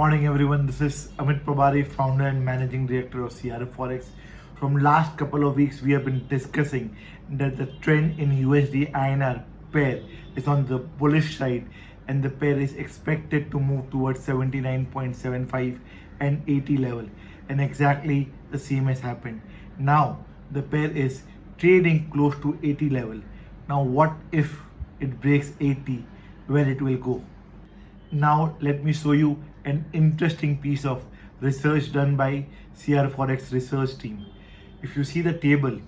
morning, everyone. This is Amit Prabhari, founder and managing director of CRF Forex. From last couple of weeks, we have been discussing that the trend in USD INR pair is on the bullish side, and the pair is expected to move towards 79.75 and 80 level. And exactly the same has happened. Now the pair is trading close to 80 level. Now, what if it breaks 80? Where it will go? Now let me show you an interesting piece of research done by CR Forex research team. If you see the table,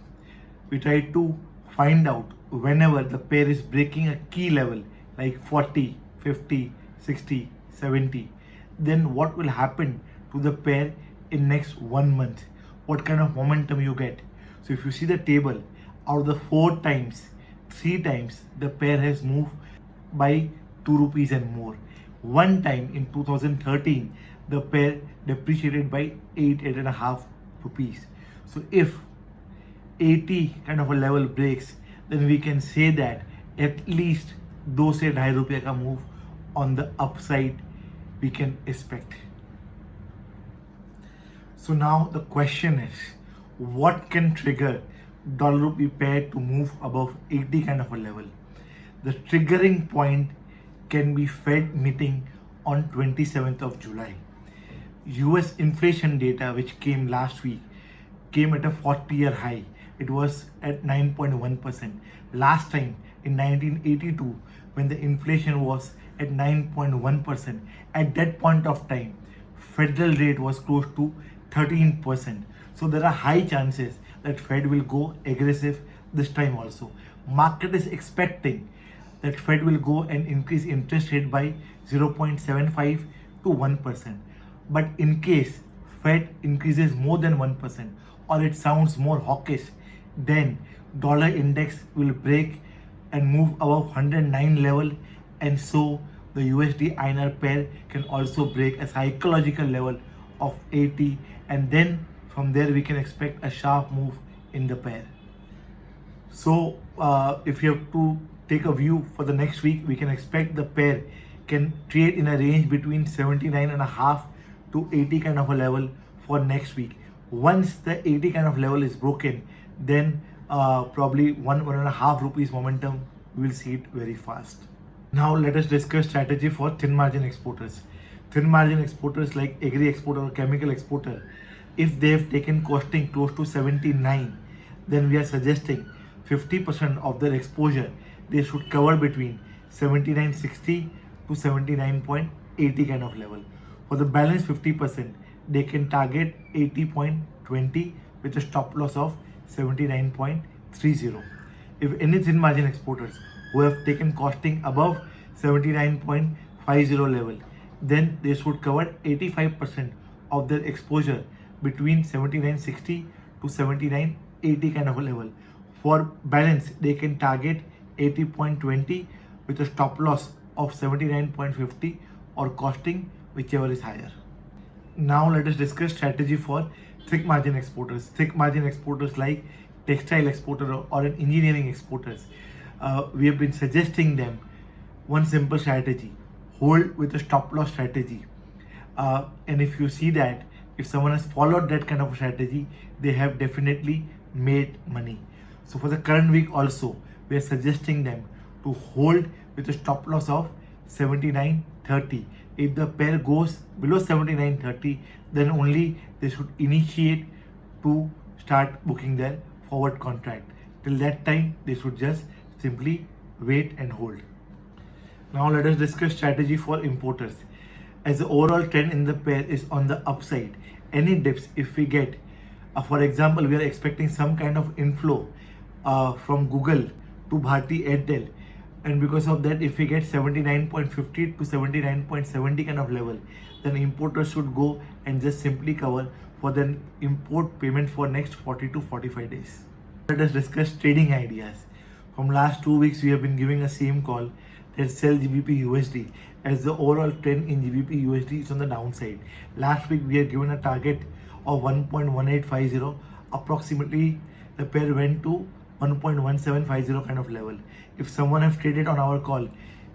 we try to find out whenever the pair is breaking a key level like 40, 50, 60, 70, then what will happen to the pair in next 1 month? What kind of momentum you get? So if you see the table, out of the 4 times, 3 times the pair has moved by 2 rupees and more. One time in 2013, the pair depreciated by 8.5 rupees. So if 80 kind of a level breaks, then we can say that at least 2 से 2.5 रुपये का move on the upside we can expect. So now the question is, what can trigger dollar rupee pair to move above 80 kind of a level? The triggering point can be Fed meeting on 27th of July. US inflation data, which came last week, came at a 40-year high. It was at 9.1%. Last time in 1982, when the inflation was at 9.1%, at that point of time, federal rate was close to 13%. So there are high chances that Fed will go aggressive this time also. Market is expecting that Fed will go and increase interest rate by 0.75 to 1%. But in case Fed increases more than 1% or it sounds more hawkish, then dollar index will break and move above 109 level, and so the USD INR pair can also break a psychological level of 80, and then from there we can expect a sharp move in the pair. So if you have to take a view for the next week, we can expect the pair can trade in a range between 79.5 to 80 kind of a level for next week. Once the 80 kind of level is broken, then probably 1.5 rupees momentum, we will see it very fast. Now let us discuss strategy for thin margin exporters. Thin margin exporters like agri exporter or chemical exporter, if they have taken costing close to 79, then we are suggesting 50% of their exposure they should cover between 79.60 to 79.80 kind of level. For the balance 50%, they can target 80.20 with a stop loss of 79.30. If any thin margin exporters who have taken costing above 79.50 level, then they should cover 85% of their exposure between 79.60 to 79.80 kind of a level. For balance, they can target 80.20 with a stop loss of 79.50 or costing whichever is higher. Now let us discuss strategy for thick margin exporters. Thick margin exporters like textile exporter or an engineering exporters. We have been suggesting them one simple strategy: hold with a stop loss strategy. And if you see that, if someone has followed that kind of strategy, they have definitely made money. So for the current week also, we are suggesting them to hold with a stop loss of 79.30. If the pair goes below 79.30, then only they should initiate to start booking their forward contract. Till that time, they should just simply wait and hold. Now let us discuss strategy for importers. As the overall trend in the pair is on the upside, any dips if we get, for example, we are expecting some kind of inflow from Google to Bharti Airtel, and because of that, if we get 79.50 to 79.70 kind of level, then importers should go and just simply cover for the import payment for next 40 to 45 days. Let us discuss trading ideas. From last 2 weeks, we have been giving a same call that sell GBP USD, as the overall trend in GBP USD is on the downside. Last week, we had given a target of 1.1850. Approximately, the pair went to 1.1750 kind of level. If someone has traded on our call,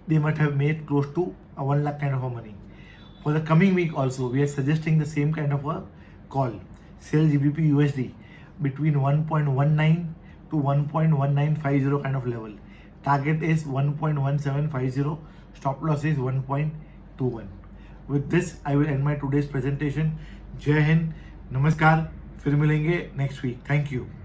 they might have made close to 1 lakh kind of a money. For the coming week also, we are suggesting the same kind of a call. Sell GBP USD between 1.19 to 1.1950 kind of level. Target is 1.1750. Stop loss is 1.21. With this, I will end my today's presentation. Jai Hind, Namaskar. फिर मिलेंगे next week. Thank you.